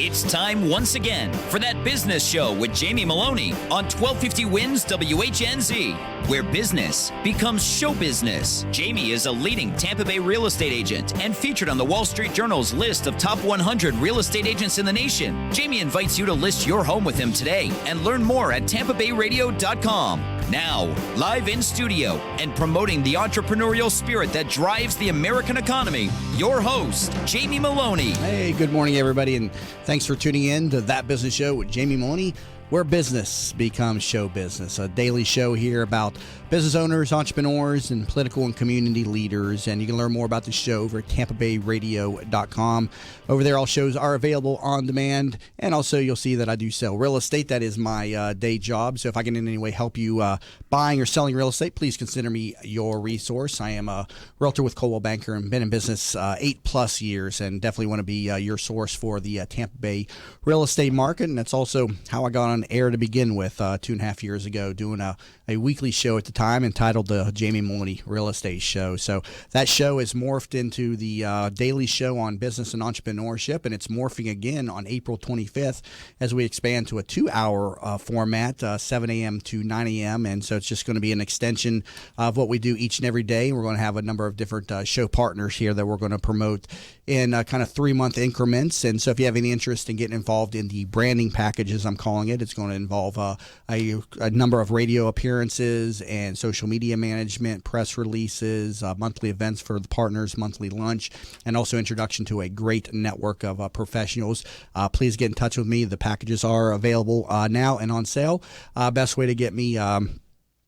It's time once again for That Business Show with Jamie Maloney on 1250 Wins WHNZ, where business becomes show business. Jamie is a leading Tampa Bay real estate agent and featured on the Wall Street Journal's list of top 100 real estate agents in the nation. Jamie invites you to list your home with him today and learn more at tampabayradio.com. Now, live in studio and promoting the entrepreneurial spirit that drives the American economy, your host, Jamie Maloney. Hey, good morning, everybody, and thanks for tuning in to That Business Show with Jamie Maloney, where business becomes show business. A daily show here about business owners, entrepreneurs, and political and community leaders. And you can learn more about the show over at tampabayradio.com. Over there, all shows are available on demand. And also, you'll see that I do sell real estate. That is my day job. So if I can in any way help you buying or selling real estate, please consider me your resource. I am a realtor with Coldwell Banker and been in business 8+ years, and definitely want to be your source for the Tampa Bay real estate market. And that's also how I got on air to begin with 2.5 years ago, doing a weekly show at the time entitled the Jamie Maloney Real Estate Show. So that show is morphed into the daily show on business and entrepreneurship, and it's morphing again on April 25th as we expand to a 2-hour format, 7 a.m. to 9 a.m. And so it's just going to be an extension of what we do each and every day. We're going to have a number of different show partners here that we're going to promote in kind of 3-month increments. And so if you have any interest in getting involved in the branding package, as I'm calling it, it's going to involve a number of radio appearances and social media management, press releases, monthly events for the partners, monthly lunch, and also introduction to a great network of professionals. Please get in touch with me. The packages are available now and on sale. Best way to get me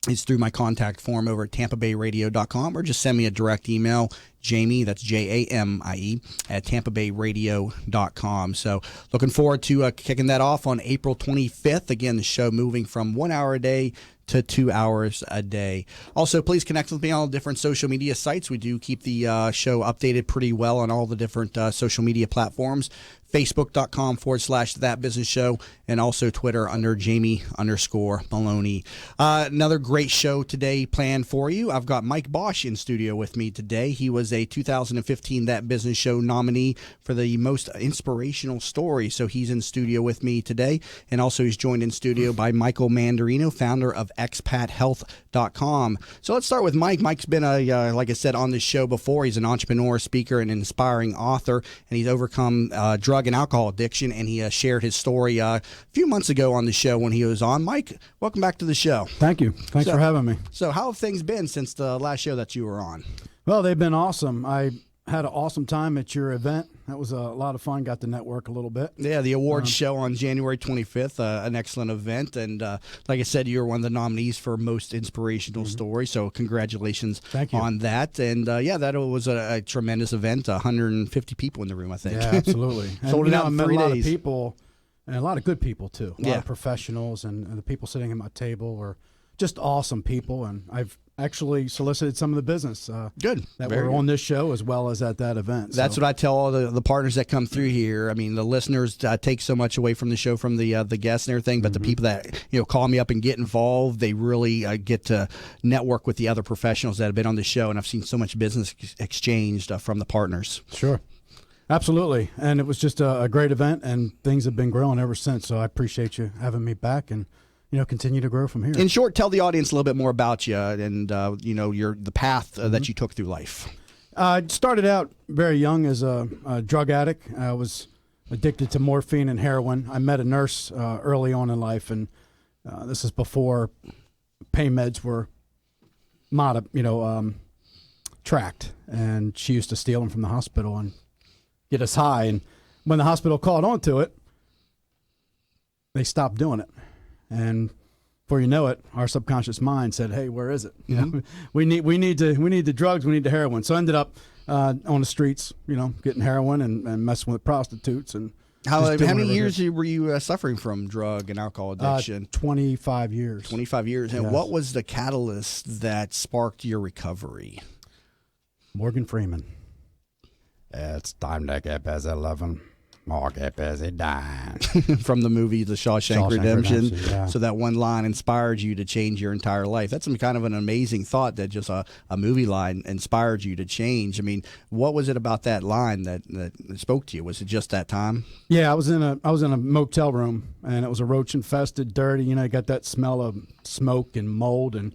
is through my contact form over at tampabayradio.com, or just send me a direct email, Jamie, that's Jamie, at tampabayradio.com. So looking forward to kicking that off on April 25th. Again, the show moving from 1 hour a day to 2 hours a day. Also, please connect with me on all different social media sites. We do keep the show updated pretty well on all the different social media platforms. Facebook.com/That Business Show, and also Twitter under Jamie_Maloney. Another great show today planned for you. I've got Mike Bosch in studio with me today. He was a 2015 That Business Show nominee for the most inspirational story. So he's in studio with me today. And also he's joined in studio by Michael Mandarino, founder of expathealth.com. So let's start with Mike. Mike's been, like I said, on this show before. He's an entrepreneur, speaker, and inspiring author, and he's overcome drug and alcohol addiction, and he shared his story a few months ago on the show when he was on. Mike, welcome back to the show. Thank you. Thanks for having me. So how have things been since the last show that you were on? Well, they've been awesome. I had an awesome time at your event. That was a lot of fun. Got to network a little bit. Yeah, the awards show on January 25th, an excellent event. And like I said, you were one of the nominees for most inspirational story. So congratulations on that. And that was a tremendous event. 150 people in the room, I think. Yeah, absolutely. Sold it out I in met 3 a lot days. of people, and a lot of good people too. A lot Yeah. of professionals, and the people sitting at my table were just awesome people. And I've actually solicited some of the business Good. that Very were good. on this show as well as at that event. That's what I tell all the partners that come through here. I mean, the listeners take so much away from the show, from the guests and everything, but the people that call me up and get involved, they really get to network with the other professionals that have been on the show, and I've seen so much business exchanged from the partners. Sure. Absolutely. And it was just a great event, and things have been growing ever since. So I appreciate you having me back, and continue to grow from here. In short, tell the audience a little bit more about you and the path that you took through life. I started out very young as a drug addict. I was addicted to morphine and heroin. I met a nurse early on in life, and this is before pain meds were tracked, and she used to steal them from the hospital and get us high. And when the hospital called onto it, they stopped doing it. And before you know it, our subconscious mind said, "Hey, where is it? We need the drugs. We need the heroin." So I ended up on the streets, getting heroin and messing with prostitutes. And how many years were you suffering from drug and alcohol addiction? 25 years. 25 years. And Yes. what was the catalyst that sparked your recovery? Morgan Freeman. It's time to get past 11. More get busy dying. From the movie The Shawshank Redemption. Yeah. So that one line inspired you to change your entire life. That's some kind of an amazing thought that just a movie line inspired you to change. I mean, what was it about that line that spoke to you? Was it just that time? Yeah, I was in a motel room, and it was a roach infested, dirty. You know, you got that smell of smoke and mold, and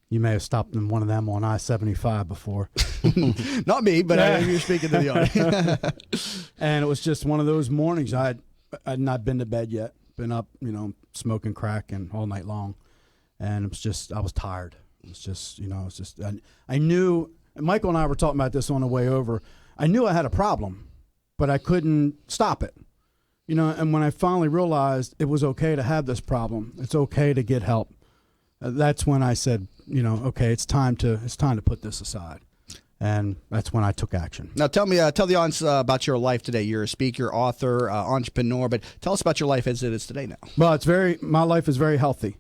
you may have stopped in one of them on I-75 before. Not me, but I know you're speaking to the audience. And it was just one of those mornings. I'd not been to bed yet. Been up, you know, smoking crack and all night long, and it was just I was tired. It was just, you know, it's just I knew. Michael and I were talking about this on the way over. I knew I had a problem, but I couldn't stop it. You know, and when I finally realized it was okay to have this problem, it's okay to get help. That's when I said, you know, okay, it's time to put this aside, and that's when I took action. Now, tell the audience about your life today. You're a speaker, author, entrepreneur, but tell us about your life as it is today now. Well, my life is very healthy.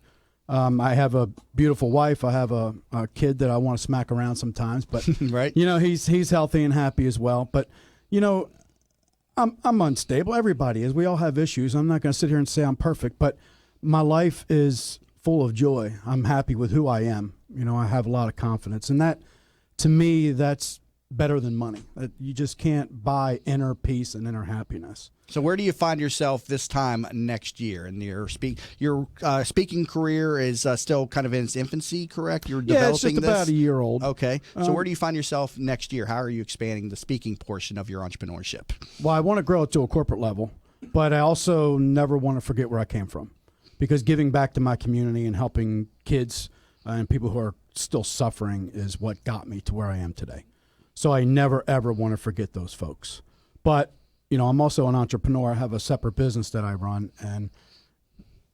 I have a beautiful wife. I have a kid that I want to smack around sometimes, but right, you know, he's healthy and happy as well. But you know, I'm unstable. Everybody is. We all have issues. I'm not going to sit here and say I'm perfect, but my life is full of joy. I'm happy with who I am. You know, I have a lot of confidence, and that, to me, that's better than money. You just can't buy inner peace and inner happiness. So where do you find yourself this time next year? And your speaking career is still kind of in its infancy, correct? You're developing it's just this? about a year old. Okay. So where do you find yourself next year? How are you expanding the speaking portion of your entrepreneurship? Well, I want to grow it to a corporate level, but I also never want to forget where I came from, because giving back to my community and helping kids and people who are still suffering is what got me to where I am today. So I never, ever want to forget those folks. But, you know, I'm also an entrepreneur. I have a separate business that I run, and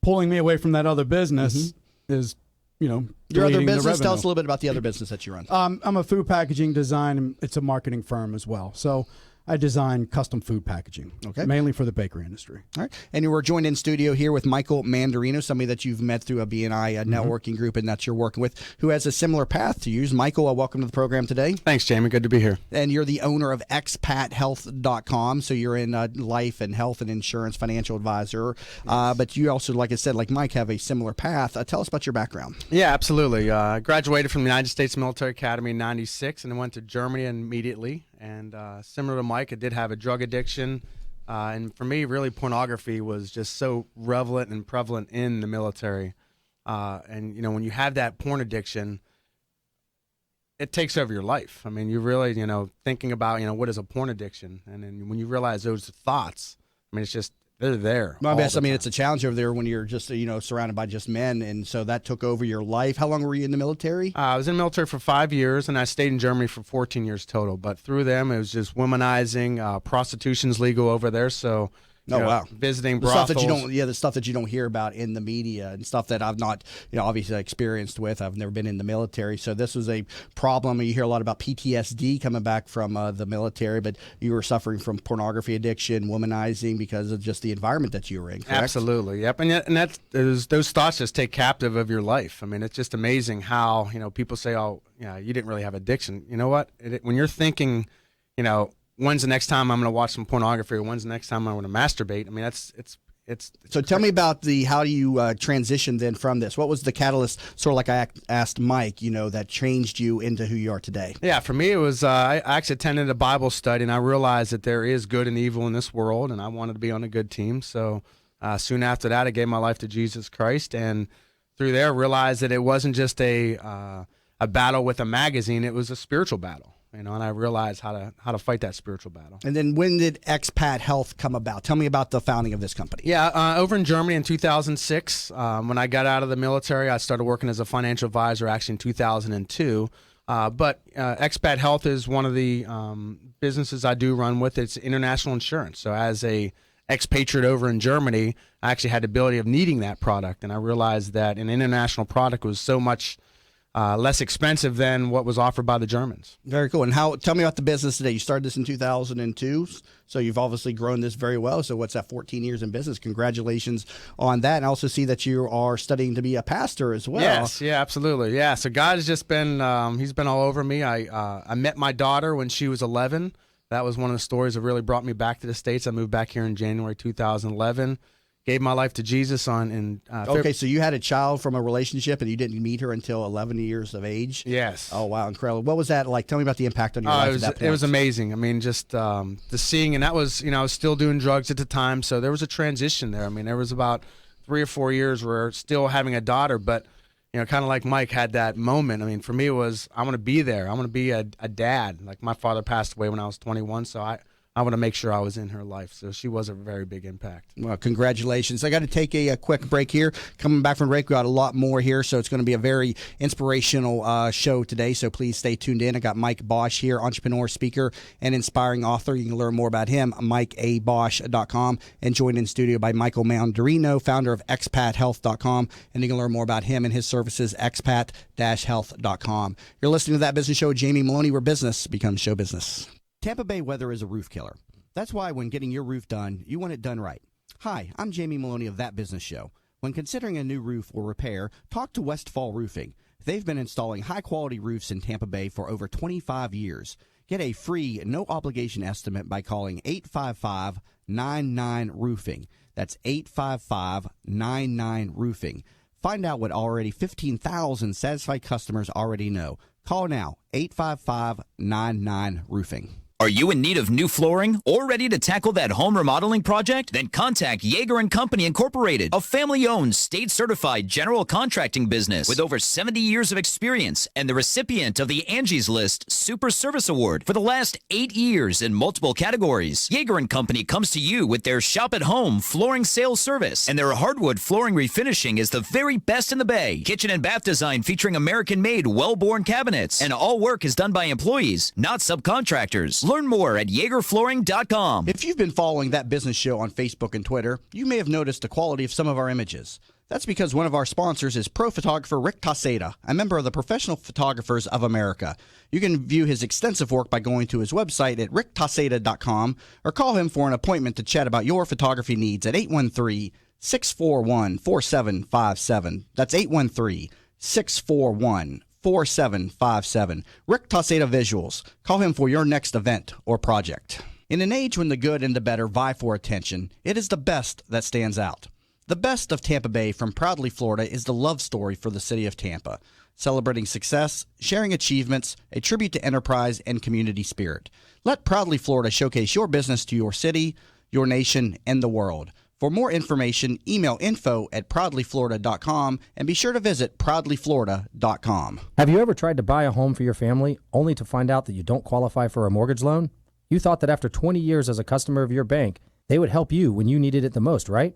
pulling me away from that other business is, you know, your other deleting the business. Tell revenue. us a little bit about the other business that you run. I'm a food packaging design, and it's a marketing firm as well. So I design custom food packaging, mainly for the bakery industry. All right. And we're joined in studio here with Michael Mandarino, somebody that you've met through a BNI networking group and that you're working with, who has a similar path to you. Michael, welcome to the program today. Thanks, Jamie. Good to be here. And you're the owner of expathealth.com. So you're in life and health and insurance, financial advisor. But you also, like I said, like Mike, have a similar path. Tell us about your background. Yeah, absolutely. I graduated from the United States Military Academy in '96 and then went to Germany immediately. And similar to Mike, I did have a drug addiction. And for me, really, pornography was just so relevant and prevalent in the military. And, you know, when you have that porn addiction, it takes over your life. I mean, you really, you know, thinking about, you know, what is a porn addiction? And then when you realize those thoughts, I mean, it's just, they're there. Well, I mean, it's a challenge over there when you're just, you know, surrounded by just men. And so that took over your life. How long were you in the military? I was in the military for 5 years, and I stayed in Germany for 14 years total. But through them, it was just womanizing. Prostitution's legal over there, so wow, visiting the brothels. stuff that you don't, the stuff that you don't hear about in the media and stuff that I've not, you know, obviously experienced with. I've never been in the military, so this was a problem. You hear a lot about PTSD coming back from the military, but you were suffering from pornography addiction, womanizing because of just the environment that you were in. Correct? Absolutely, yep, and that's those thoughts just take captive of your life. I mean, it's just amazing how, you know, people say, "Oh, yeah, you didn't really have addiction." You know what? When you're thinking, you know, when's the next time I'm going to watch some pornography, or when's the next time I'm going to masturbate? I mean, it's so tell me about how do you transition then from this? What was the catalyst, sort of like I asked Mike, you know, that changed you into who you are today? Yeah, for me, it was I actually attended a Bible study, and I realized that there is good and evil in this world, and I wanted to be on a good team. So soon after that, I gave my life to Jesus Christ, and through there, realized that it wasn't just a battle with a magazine; it was a spiritual battle. You know, and I realized how to fight that spiritual battle. And then when did Expat Health come about? Tell me about the founding of this company. Yeah, over in Germany in 2006, when I got out of the military, I started working as a financial advisor actually in 2002. But Expat Health is one of the businesses I do run with. It's international insurance. So as a expatriate over in Germany, I actually had the ability of needing that product. And I realized that an international product was so much less expensive than what was offered by the Germans. Very cool. And tell me about the business today. You started this in 2002, so you've obviously grown this very well. So what's that, 14 years in business? Congratulations on that. And I also see that you are studying to be a pastor as well. Yes, yeah, absolutely. Yeah, so God has just been, he's been all over me. I met my daughter when she was 11. that was one of the stories that really brought me back to the States. I moved back here in January 2011. Gave my life to Jesus Okay, so you had a child from a relationship and you didn't meet her until 11 years of age? Yes. Oh, wow, incredible. What was that like? Tell me about the impact on your life at that point. It was amazing. I mean, just the seeing, and that was, I was still doing drugs at the time, so there was a transition there. I mean, there was about 3 or 4 years where still having a daughter, but, kind of like Mike had that moment. I mean, for me it was, I want to be there. I want to be a dad. Like, my father passed away when I was 21, so I want to make sure I was in her life. So she was a very big impact. Well, congratulations. I got to take a quick break here. Coming back from break, we got a lot more here, so it's going to be a very inspirational show today, so please stay tuned in. I got Mike Bosch here, entrepreneur, speaker, and inspiring author. You can learn more about him, MikeABosch.com, and joined in studio by Michael Mandarino, founder of expathealth.com, and you can learn more about him and his services, expat-health.com. You're listening to That Business Show with Jamie Maloney, where business becomes show business. Tampa Bay weather is a roof killer. That's why when getting your roof done, you want it done right. Hi, I'm Jamie Maloney of That Business Show. When considering a new roof or repair, talk to Westfall Roofing. They've been installing high-quality roofs in Tampa Bay for over 25 years. Get a free, no-obligation estimate by calling 855-99-ROOFING. That's 855-99-ROOFING. Find out what already 15,000 satisfied customers already know. Call now, 855-99-ROOFING. Are you in need of new flooring or ready to tackle that home remodeling project? Then contact Yeager & Company Incorporated, a family-owned, state-certified general contracting business with over 70 years of experience and the recipient of the Angie's List Super Service Award for the last 8 years in multiple categories. Yeager & Company comes to you with their shop-at-home flooring sales service, and their hardwood flooring refinishing is the very best in the Bay. Kitchen and bath design featuring American-made, well-born cabinets, and all work is done by employees, not subcontractors. Learn more at YeagerFlooring.com. If you've been following That Business Show on Facebook and Twitter, you may have noticed the quality of some of our images. That's because one of our sponsors is pro photographer Rick Taseda, a member of the Professional Photographers of America. You can view his extensive work by going to his website at ricktaseda.com or call him for an appointment to chat about your photography needs at 813-641-4757. That's 813-641-4757. 4757. Rick Taseda Visuals. Call him for your next event or project. In an age when the good and the better vie for attention, it is the best that stands out. The best of Tampa Bay from Proudly Florida is the love story for the city of Tampa, celebrating success, sharing achievements, a tribute to enterprise and community spirit. Let Proudly Florida showcase your business to your city, your nation, and the world. For more information, email info@proudlyflorida.com and be sure to visit proudlyflorida.com. Have you ever tried to buy a home for your family only to find out that you don't qualify for a mortgage loan? You thought that after 20 years as a customer of your bank, they would help you when you needed it the most, right?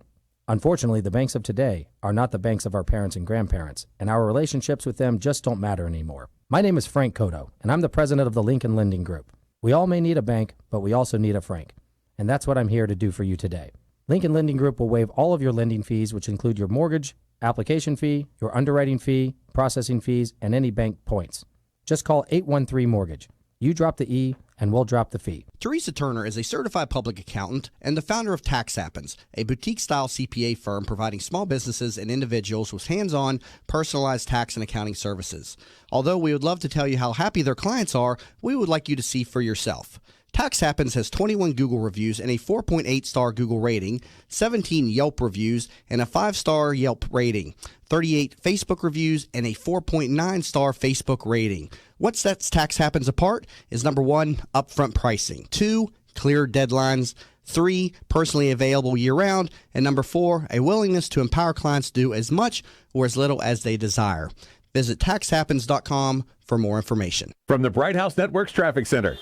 Unfortunately, the banks of today are not the banks of our parents and grandparents, and our relationships with them just don't matter anymore. My name is Frank Cotto, and I'm the president of the Lincoln Lending Group. We all may need a bank, but we also need a Frank, and that's what I'm here to do for you today. Lincoln Lending Group will waive all of your lending fees, which include your mortgage, application fee, your underwriting fee, processing fees, and any bank points. Just call 813-MORTGAGE. You drop the E, and we'll drop the fee. Teresa Turner is a certified public accountant and the founder of Tax Happens, a boutique-style CPA firm providing small businesses and individuals with hands-on, personalized tax and accounting services. Although we would love to tell you how happy their clients are, we would like you to see for yourself. Tax Happens has 21 Google reviews and a 4.8-star Google rating, 17 Yelp reviews and a 5-star Yelp rating, 38 Facebook reviews and a 4.9-star Facebook rating. What sets Tax Happens apart is number 1, upfront pricing, 2, clear deadlines, 3, personally available year-round, and number 4, a willingness to empower clients to do as much or as little as they desire. Visit taxhappens.com for more information. From the Bright House Networks Traffic Center.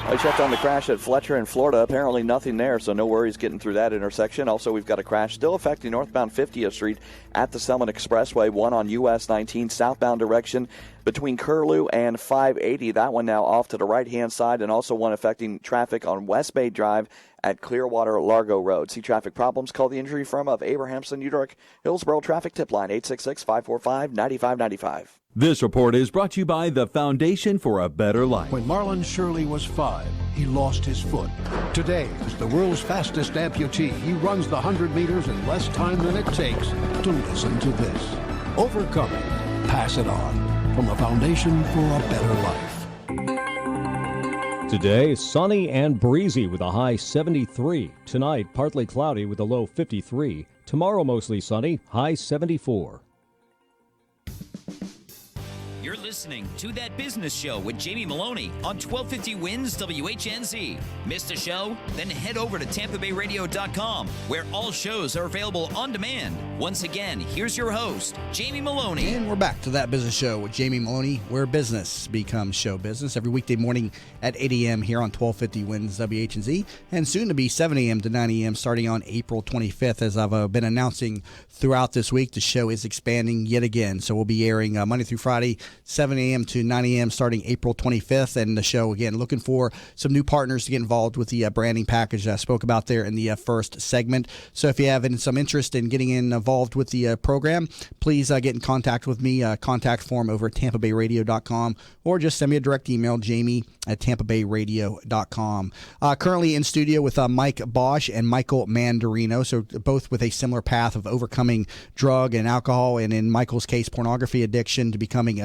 I checked on the crash at Fletcher in Florida. Apparently nothing there, so no worries getting through that intersection. Also, we've got a crash still affecting northbound 50th Street at the Selman Expressway, one on US 19 southbound direction between Curlew and 580. That one now off to the right-hand side, and also one affecting traffic on West Bay Drive at Clearwater Largo Road. See traffic problems? Call the injury firm of Abrahamson, Udrick, Hillsborough Traffic Tip Line, 866-545-9595. This report is brought to you by the Foundation for a Better Life. When Marlon Shirley was 5, he lost his foot. Today, as the world's fastest amputee, he runs the 100 meters in less time than it takes to listen to this. Overcoming. Pass it on. From the Foundation for a Better Life. Today, sunny and breezy with a high 73. Tonight, partly cloudy with a low 53. Tomorrow, mostly sunny, high 74. You're listening to That Business Show with Jamie Maloney on 1250 Wins WHNZ. Missed a show? Then head over to TampaBayRadio.com, where all shows are available on demand. Once again, here's your host, Jamie Maloney. And we're back to That Business Show with Jamie Maloney, where business becomes show business. Every weekday morning at 8 a.m. here on 1250 Wins WHNZ, and soon to be 7 a.m. to 9 a.m. starting on April 25th. As I've been announcing throughout this week, the show is expanding yet again. So we'll be airing Monday through Friday, 7 a.m. to 9 a.m. starting April 25th. And the show, again, looking for some new partners to get involved with the branding package that I spoke about there in the first segment. So if you have some interest in getting involved with the program, please get in contact with me. Contact form over at TampaBayRadio.com, or just send me a direct email, jamie@TampaBayRadio.com. Currently in studio with Mike Bosch and Michael Mandarino, so both with a similar path of overcoming drug and alcohol, and in Michael's case, pornography addiction, to becoming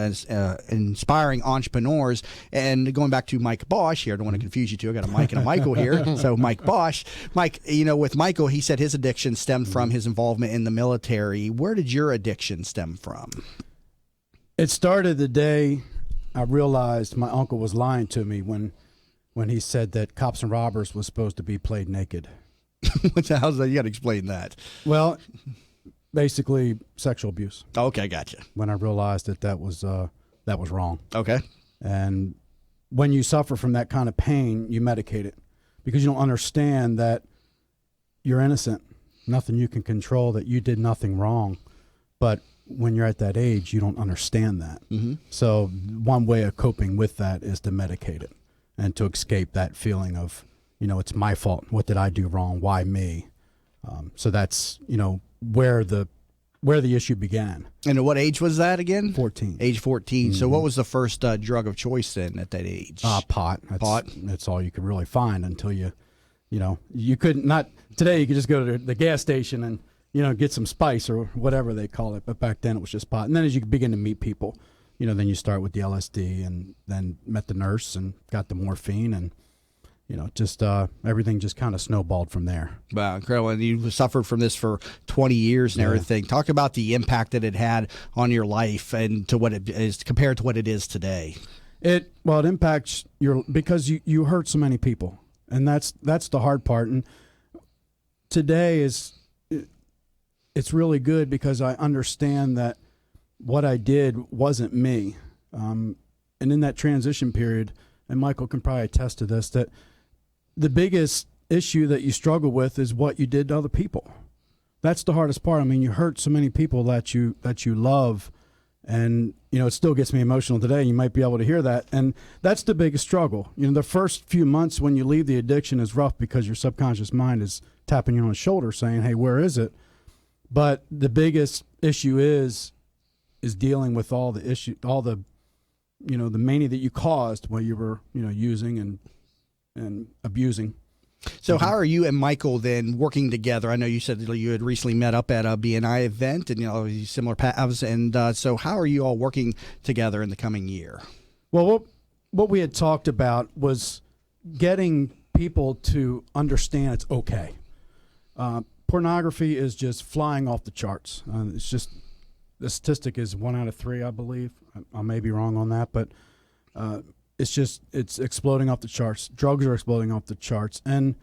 inspiring entrepreneurs. And going back to Mike Bosch here, I don't want to confuse you two. I got a Mike and a Michael here. So Mike Bosch, Mike, with Michael, he said his addiction stemmed from his involvement in the military. Where did your addiction stem from? It started the day I realized my uncle was lying to me when he said that Cops and Robbers was supposed to be played naked. How's that? You got to explain that. Well, basically sexual abuse. Okay, gotcha. When I realized that was wrong. Okay. And when you suffer from that kind of pain, you medicate it because you don't understand that you're innocent, nothing you can control, that you did nothing wrong. But when you're at that age, you don't understand that. Mm-hmm. So one way of coping with that is to medicate it and to escape that feeling of, it's my fault. What did I do wrong? Why me? So that's, where the issue began. And at what age was that again? 14. Age 14. Mm-hmm. So what was the first drug of choice then at that age? Pot. Pot. That's all you could really find until you couldn't, not today you could just go to the gas station and, get some spice or whatever they call it. But back then it was just pot. And then as you begin to meet people, then you start with the LSD and then met the nurse and got the morphine and, just everything just kind of snowballed from there. Wow, incredible. And you suffered from this for 20 years and everything. Talk about the impact that it had on your life and to what it is compared to what it is today. It impacts because you hurt so many people. And that's the hard part. And today it's really good because I understand that what I did wasn't me. And in that transition period, and Michael can probably attest to this, that the biggest issue that you struggle with is what you did to other people. That's the hardest part. I mean, you hurt so many people that you love, and it still gets me emotional today. You might be able to hear that, and that's the biggest struggle. The first few months when you leave the addiction is rough because your subconscious mind is tapping you on the shoulder saying, "Hey, where is it?" But the biggest issue is dealing with all the issue, all the the mania that you caused while you were using and abusing. So how are you and Michael then working together? I know you said that you had recently met up at a BNI event and similar paths. And so how are you all working together in the coming year? Well, what we had talked about was getting people to understand it's okay. Pornography is just flying off the charts. It's just the statistic is 1 out of 3, I believe. I may be wrong on that, but it's exploding off the charts. Drugs are exploding off the charts. And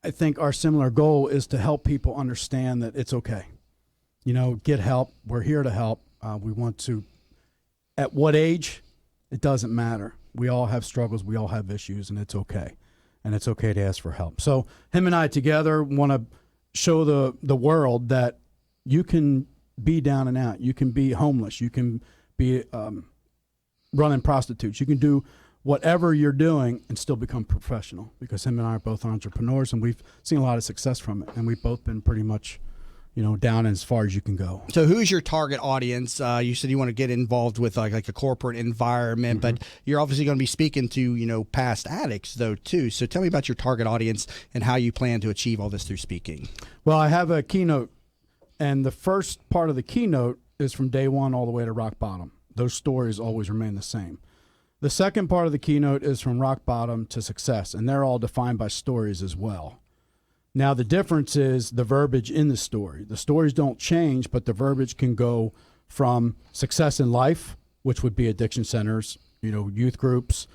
I think our similar goal is to help people understand that it's okay. Get help. We're here to help. We want to, at what age, it doesn't matter. We all have struggles. We all have issues, and it's okay. And it's okay to ask for help. So him and I together want to show the world that you can be down and out. You can be homeless. You can be running prostitutes. You can do whatever you're doing and still become professional, because him and I are both entrepreneurs and we've seen a lot of success from it. And we've both been pretty much, down as far as you can go. So who's your target audience? You said you want to get involved with like a corporate environment, but you're obviously going to be speaking to, past addicts though too. So tell me about your target audience and how you plan to achieve all this through speaking. Well, I have a keynote, and the first part of the keynote is from day one all the way to rock bottom. Those stories always remain the same. The second part of the keynote is from rock bottom to success, and they're all defined by stories as well. Now, the difference is the verbiage in the story. The stories don't change, but the verbiage can go from success in life, which would be addiction centers, youth groups,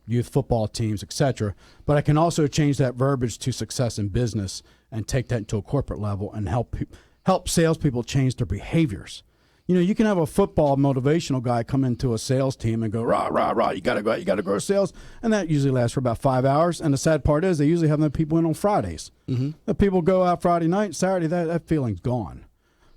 youth football teams, etc. But I can also change that verbiage to success in business and take that to a corporate level and help salespeople change their behaviors. You can have a football motivational guy come into a sales team and go, rah, rah, rah, you got to go out, you got to grow sales. And that usually lasts for about 5 hours. And the sad part is they usually have the people in on Fridays. Mm-hmm. The people go out Friday night, Saturday, that feeling's gone.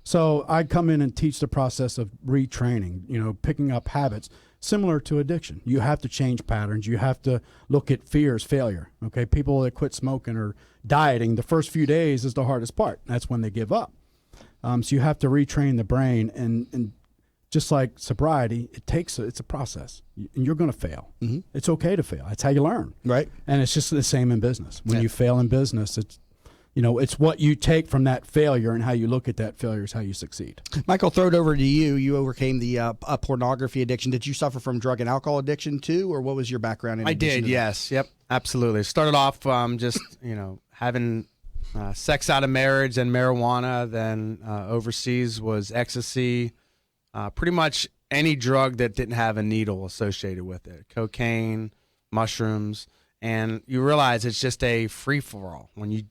So I'd come in and teach the process of retraining, picking up habits similar to addiction. You have to change patterns. You have to look at fear as failure. Okay, people that quit smoking or dieting, the first few days is the hardest part. That's when they give up. So you have to retrain the brain, and just like sobriety, it's a process, and you're going to fail. Mm-hmm. It's okay to fail. That's how you learn, right? And it's just the same in business. When you fail in business, it's what you take from that failure and how you look at that failure is how you succeed. Michael, throw it over to you. You overcame the pornography addiction. Did you suffer from drug and alcohol addiction too, or what was your background? I did, yes. Yep, absolutely. Started off just, having sex out of marriage and marijuana. Then overseas was ecstasy. Pretty much any drug that didn't have a needle associated with it. Cocaine, mushrooms. And you realize it's just a free-for-all when you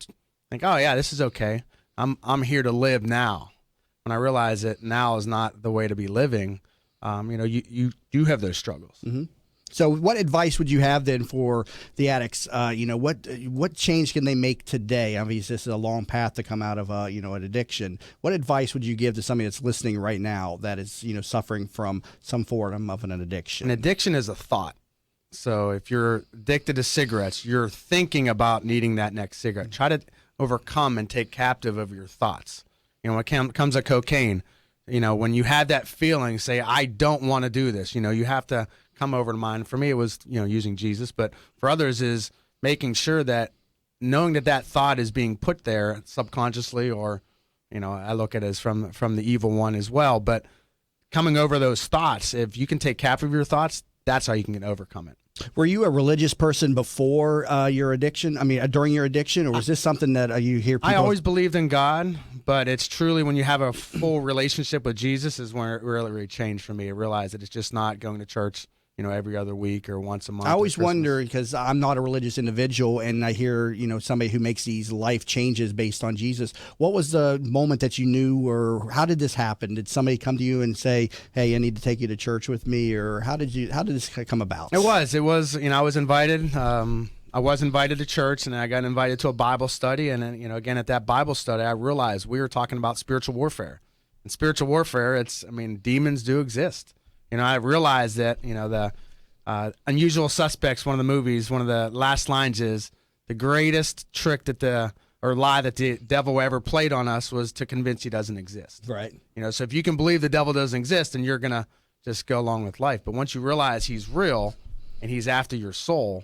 think, oh yeah, this is okay. I'm here to live now. When I realize that now is not the way to be living, you do have those struggles. Mm-hmm. So what advice would you have then for the addicts? What change can they make today? Obviously, this is a long path to come out of an addiction. What advice would you give to somebody that's listening right now that is suffering from some form of an addiction? An addiction is a thought. So if you're addicted to cigarettes, you're thinking about needing that next cigarette. Try to overcome and take captive of your thoughts. When it comes to cocaine, when you have that feeling, say, I don't want to do this. You have to come over to mind. For me, it was, using Jesus. But for others is making sure that knowing that thought is being put there subconsciously, or, I look at it as from the evil one as well. But coming over those thoughts, if you can take captive of your thoughts, that's how you can overcome it. Were you a religious person before your addiction? I mean, during your addiction, or was this something that you hear people? I always believed in God, but it's truly when you have a full relationship with Jesus is when it really changed for me. I realized that it's just not going to church, every other week or once a month. I always wonder, because I'm not a religious individual, and I hear, somebody who makes these life changes based on Jesus. What was the moment that you knew, or how did this happen? Did somebody come to you and say, hey, I need to take you to church with me, or how did this come about? It was, I was invited. I was invited to church, and I got invited to a Bible study. And then, again, at that Bible study, I realized we were talking about spiritual warfare. And spiritual warfare, demons do exist. I realized that, the Unusual Suspects, one of the movies, one of the last lines is, the greatest trick or lie that the devil ever played on us was to convince he doesn't exist. Right. So if you can believe the devil doesn't exist, then you're going to just go along with life. But once you realize he's real and he's after your soul,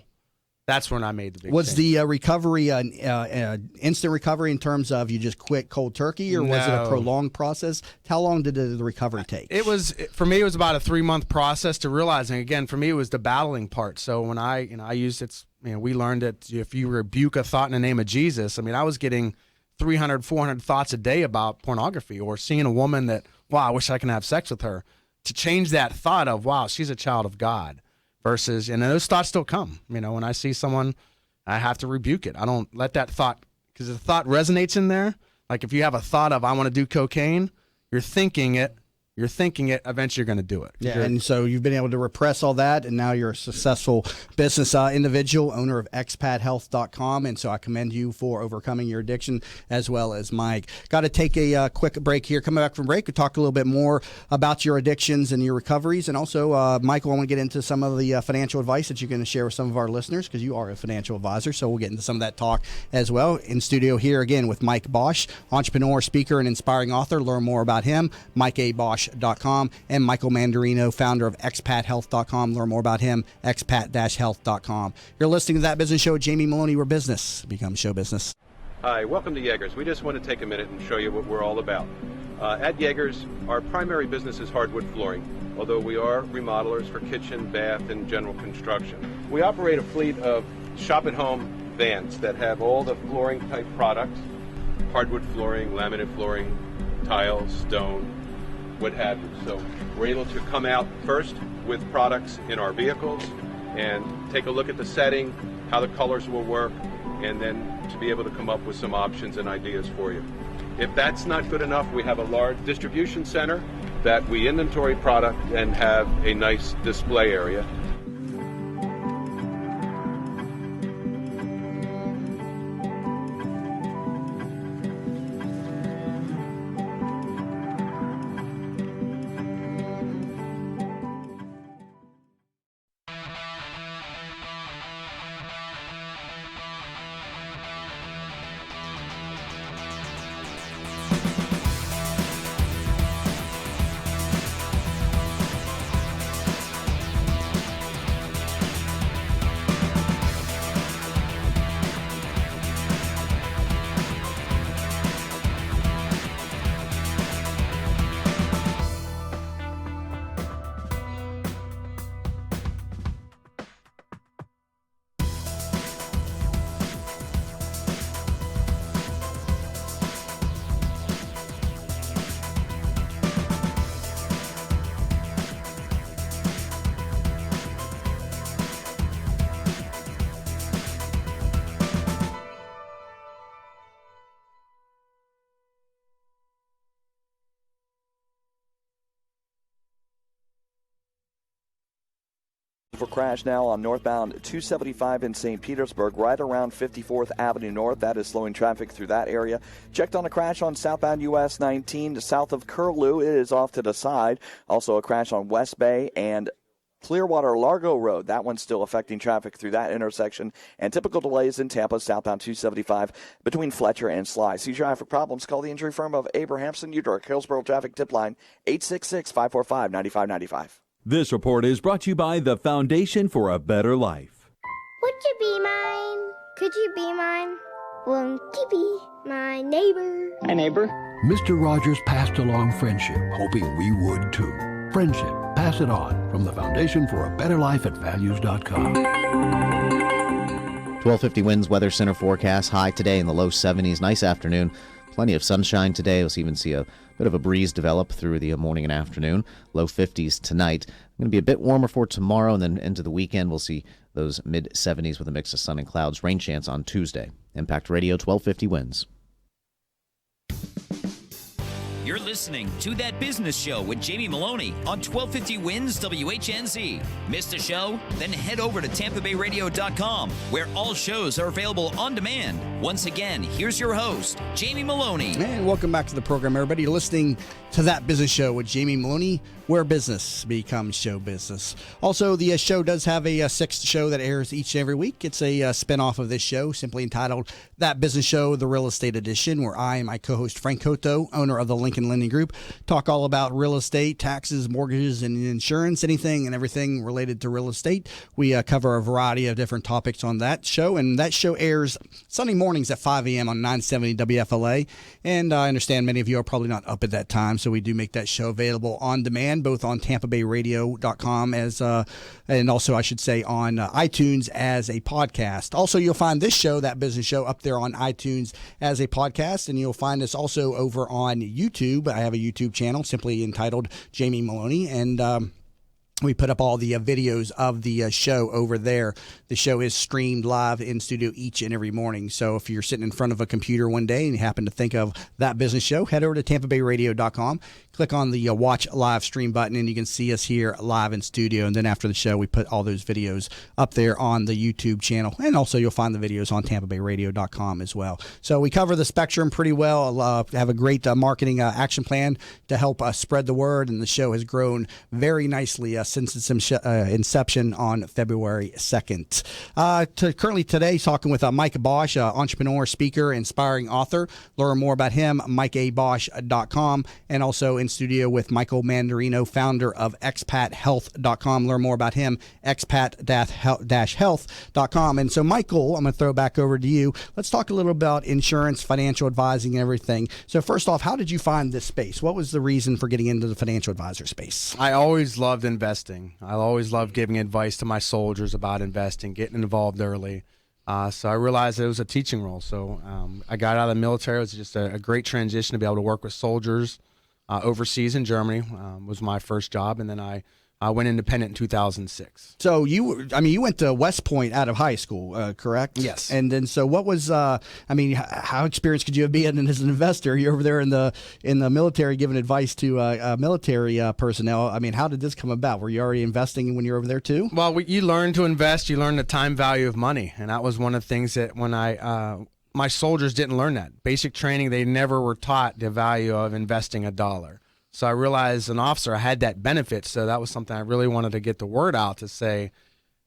that's when I made the big Was change. the recovery instant recovery in terms of you just quit cold turkey, or was it a prolonged process? How long did the recovery take? For me, it was about a 3-month process to realizing, again, for me, it was the battling part. So when I used it, we learned that if you rebuke a thought in the name of Jesus, I was getting 300, 400 thoughts a day about pornography, or seeing a woman that, wow, I wish I can have sex with her. To change that thought of, wow, she's a child of God. Versus, and those thoughts still come. When I see someone, I have to rebuke it. I don't let that thought, because the thought resonates in there. Like if you have a thought of, I want to do cocaine, you're thinking it, eventually you're going to do it. Yeah, and so you've been able to repress all that, and now you're a successful business individual, owner of expathealth.com, and so I commend you for overcoming your addiction, as well as Mike. Got to take a quick break here. Coming back from break, we'll talk a little bit more about your addictions and your recoveries, and also, Michael, I want to get into some of the financial advice that you're going to share with some of our listeners, because you are a financial advisor, so we'll get into some of that talk as well. In studio here again with Mike Bosch, entrepreneur, speaker, and inspiring author. Learn more about him, MikeABosch.com, and Michael Mandarino, founder of expathealth.com. Learn more about him, expat-health.com. You're listening to That Business Show with Jamie Maloney, where business becomes show business. Hi, welcome to Yeager's. We just want to take a minute and show you what we're all about. At Yeager's, our primary business is hardwood flooring, although we are remodelers for kitchen, bath, and general construction. We operate a fleet of shop-at-home vans that have all the flooring-type products, hardwood flooring, laminate flooring, tiles, stone, what have you. So we're able to come out first with products in our vehicles and take a look at the setting, how the colors will work, and then to be able to come up with some options and ideas for you. If that's not good enough, we have a large distribution center that we inventory product and have a nice display area. For crash now on northbound 275 in St. Petersburg, right around 54th Avenue North. That is slowing traffic through that area. Checked on a crash on southbound US 19 south of Curlew. It is off to the side. Also a crash on West Bay and Clearwater Largo Road. That one's still affecting traffic through that intersection. And typical delays in Tampa, southbound 275 between Fletcher and Sly. See traffic problems, call the injury firm of Abrahamson Udrich. Hillsborough Traffic Tip Line 866-545-9595. This report is brought to you by the Foundation for a Better Life. Would you be mine? Could you be mine? Won't you be my neighbor? My neighbor. Mr. Rogers passed along friendship, hoping we would too. Friendship, pass it on from the Foundation for a Better Life at values.com. 1250 winds, weather center forecast. High today in the low 70s. Nice afternoon. Plenty of sunshine today. We'll even see a bit of a breeze develop through the morning and afternoon. Low 50s tonight. Going to be a bit warmer for tomorrow, and then into the weekend we'll see those mid-70s with a mix of sun and clouds. Rain chance on Tuesday. Impact Radio 1250 winds. You're listening to That Business Show with Jamie Maloney on 1250 Wins WHNZ. Missed a show? Then head over to TampaBayRadio.com, where all shows are available on demand. Once again, here's your host, Jamie Maloney. And welcome back to the program, everybody. You're listening to That Business Show with Jamie Maloney, where business becomes show business. Also, the show does have a sixth show that airs each and every week. It's a spinoff of this show, simply entitled That Business Show, the Real Estate Edition, where I and my co-host Frank Cotto, owner of the Lincoln Lending Group, talk all about real estate, taxes, mortgages, and insurance, anything and everything related to real estate. We cover a variety of different topics on that show, and that show airs Sunday mornings at 5 a.m. on 970 WFLA. And I understand many of you are probably not up at that time, so we do make that show available on demand, both on TampaBayRadio.com and also, I should say, on iTunes as a podcast. Also, you'll find this show, That Business Show, up there on iTunes as a podcast, and you'll find us also over on YouTube. I have a YouTube channel simply entitled Jamie Maloney, and we put up all the videos of the show over there. The show is streamed live in studio each and every morning. So if you're sitting in front of a computer one day and you happen to think of That Business Show, head over to TampaBayRadio.com, click on the watch live stream button, and you can see us here live in studio. And then after the show, we put all those videos up there on the YouTube channel. And also you'll find the videos on TampaBayRadio.com as well. So we cover the spectrum pretty well. Have a great marketing action plan to help spread the word. And the show has grown very nicely since its inception on February 2nd. Currently today, talking with Mike Bosch, entrepreneur, speaker, inspiring author. Learn more about him, MikeABosch.com, and also in studio with Michael Mandarino, founder of expathealth.com. Learn more about him, expat-health.com. And so, Michael, I'm going to throw back over to you. Let's talk a little about insurance, financial advising, and everything. So first off, how did you find this space? What was the reason for getting into the financial advisor space? I always loved investing. I always loved giving advice to my soldiers about investing, getting involved early. So I realized it was a teaching role. So I got out of the military. It was just a great transition to be able to work with soldiers overseas in Germany. Was my first job, and then I went independent in 2006. So you went to West Point out of high school, correct? Yes. And then, so what was, how experienced could you have been as an investor? You're over there in the military giving advice to military personnel. I mean, how did this come about? Were you already investing when you were over there too? Well, you learn to invest. You learn the time value of money, and that was one of the things that when my soldiers didn't learn that. Basic training, they never were taught the value of investing $1. So I realized as an officer I had that benefit, so that was something I really wanted to get the word out to say,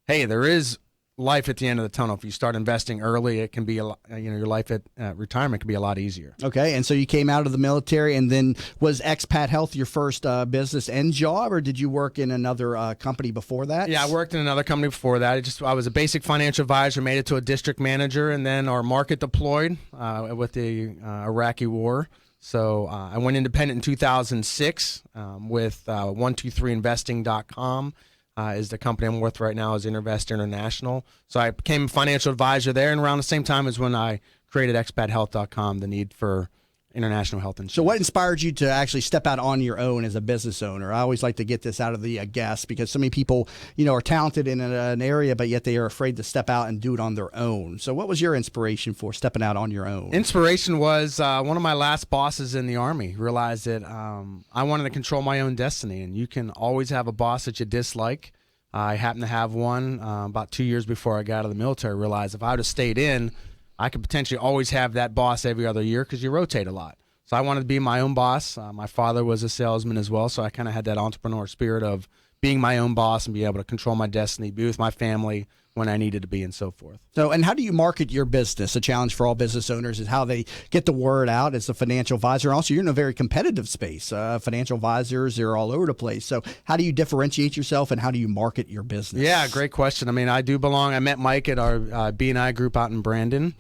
hey, there is life at the end of the tunnel. If you start investing early, it can be your life at retirement can be a lot easier. Okay, and so you came out of the military, and then was Expat Health your first business and job, or did you work in another company before that? Yeah, I worked in another company before that. I was a basic financial advisor, made it to a district manager, and then our market deployed with the Iraqi war. So I went independent in 2006 with 123investing.com is the company I'm with right now, is Intervest International. So I became a financial advisor there, and around the same time as when I created expathealth.com, the need for international health insurance. So what inspired you to actually step out on your own as a business owner? I always like to get this out of the guests, because so many people, are talented in an area, but yet they are afraid to step out and do it on their own. So what was your inspiration for stepping out on your own? Inspiration was one of my last bosses in the Army realized that I wanted to control my own destiny, and you can always have a boss that you dislike. I happened to have one about 2 years before I got out of the military. I realized if I would have stayed in, I could potentially always have that boss every other year because you rotate a lot. So I wanted to be my own boss. My father was a salesman as well, so I kind of had that entrepreneur spirit of being my own boss and be able to control my destiny, be with my family when I needed to be, and so forth. So, and how do you market your business? A challenge for all business owners is how they get the word out as a financial advisor. And also, you're in a very competitive space. Financial advisors, they're all over the place. So how do you differentiate yourself, and how do you market your business? Yeah, great question. I mean, I do belong. I met Mike at our B&I group out in Brandon.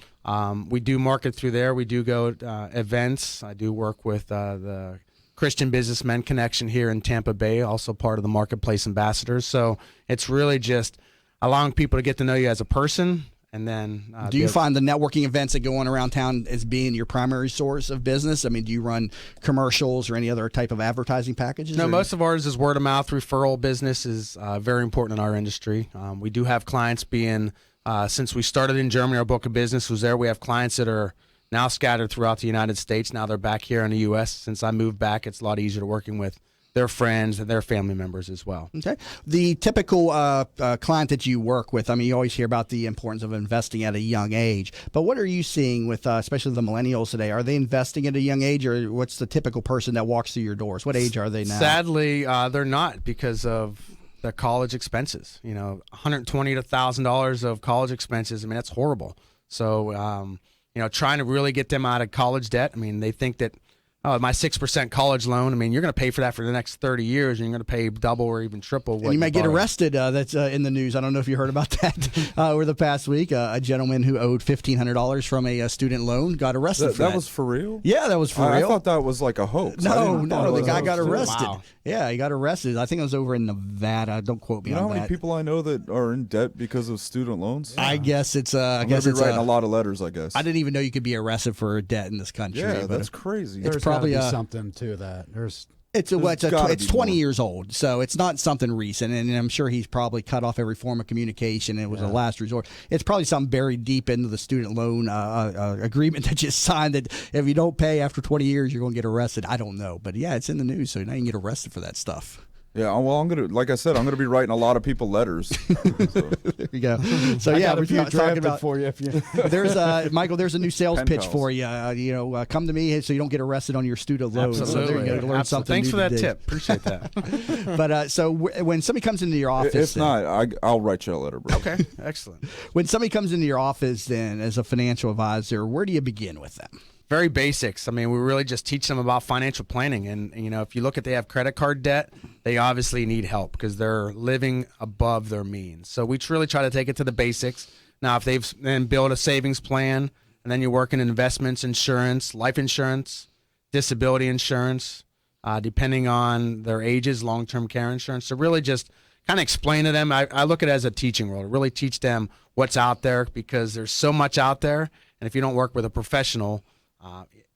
We do market through there. We do go events. I do work with the Christian Businessmen Connection here in Tampa Bay, also part of the Marketplace Ambassadors. So it's really just allowing people to get to know you as a person. And then do you find the networking events that go on around town as being your primary source of business? I mean, do you run commercials or any other type of advertising packages? No, most of ours is word of mouth. Referral business is very important in our industry. We do have clients being, since we started in Germany, our book of business was there. We have clients that are now scattered throughout the United States. Now they're back here in the U.S. Since I moved back, it's a lot easier to working with their friends and their family members as well. Okay. The typical client that you work with, I mean, you always hear about the importance of investing at a young age, but what are you seeing with especially the millennials today? Are they investing at a young age, or what's the typical person that walks through your doors? What age are they now? Sadly, they're not, because of the college expenses. $120 to $1,000 of college expenses. I mean, that's horrible. So, trying to really get them out of college debt. I mean, they think that, my 6% college loan, I mean, you're going to pay for that for the next 30 years, and you're going to pay double or even triple what you might borrowed. get arrested. That's in the news. I don't know if you heard about that over the past week. A gentleman who owed $1,500 from a student loan got arrested for that. That was for real? Yeah, that was for real. I thought that was like a hoax. No, the guy got arrested. Wow. Yeah, he got arrested. I think it was over in Nevada. Don't quote me on that. You know how many people I know that are in debt because of student loans? I guess it's I'm going to be writing a lot of letters, I guess. I didn't even know you could be arrested for debt in this country. Yeah, that's crazy. There's probably something to that. It's 20 years old, so it's not something recent, and I'm sure he's probably cut off every form of communication. It was a last resort. It's probably something buried deep into the student loan agreement that you signed, that if you don't pay after 20 years, you're going to get arrested. I don't know, but yeah, it's in the news, so now you can get arrested for that stuff. Yeah, well, like I said, I'm gonna be writing a lot of people letters. There you go. So I yeah, got a we're few talking drafted about for you. If you there's Michael. There's a new sales Pen pitch pals. for you. Come to me so you don't get arrested on your student loan. So there Absolutely. you go. Learn something Thanks new for that today. tip. Appreciate that. But when somebody comes into your office, If not, I'll write you a letter, bro. Okay, excellent. when somebody comes into your office, then as a financial advisor, where do you begin with them? Very basics. I mean, we really just teach them about financial planning. And, if you look at they have credit card debt, they obviously need help because they're living above their means. So we really try to take it to the basics. Now, if they've then built a savings plan and then you're working in investments, insurance, life insurance, disability insurance, depending on their ages, long-term care insurance. So really just kind of explain to them. I look at it as a teaching role, to really teach them what's out there because there's so much out there. And if you don't work with a professional,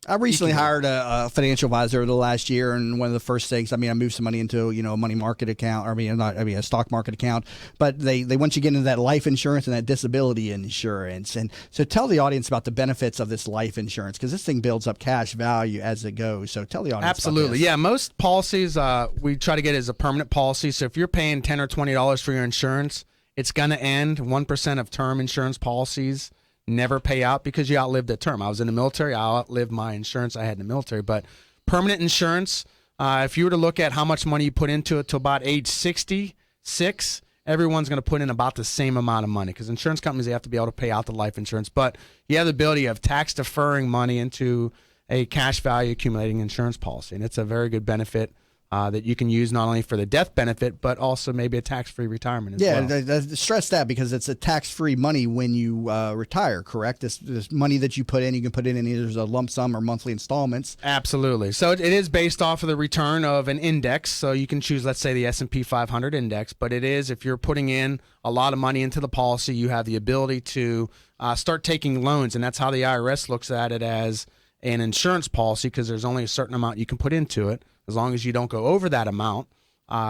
I recently hired a financial advisor over the last year, and one of the first things, I moved some money into a money market account, a stock market account. But they want you to get into that life insurance and that disability insurance, and so tell the audience about the benefits of this life insurance because this thing builds up cash value as it goes. So tell the audience. Absolutely, about this. yeah. Most policies we try to get as a permanent policy. So if you're paying $10 or $20 for your insurance, it's going to end. 1% of term insurance policies never pay out because you outlived the term. I was in the military. I outlived my insurance I had in the military. But permanent insurance, if you were to look at how much money you put into it to about age 66, everyone's going to put in about the same amount of money because insurance companies, they have to be able to pay out the life insurance. But you have the ability of tax deferring money into a cash value accumulating insurance policy. And it's a very good benefit that you can use not only for the death benefit, but also maybe a tax-free retirement as well. Yeah, stress that because it's a tax-free money when you retire, correct? This money that you put in, you can put it in either as a lump sum or monthly installments. Absolutely. So it is based off of the return of an index. So you can choose, let's say, the S&P 500 index. But it is, if you're putting in a lot of money into the policy, you have the ability to start taking loans. And that's how the IRS looks at it as an insurance policy because there's only a certain amount you can put into it. As long as you don't go over that amount,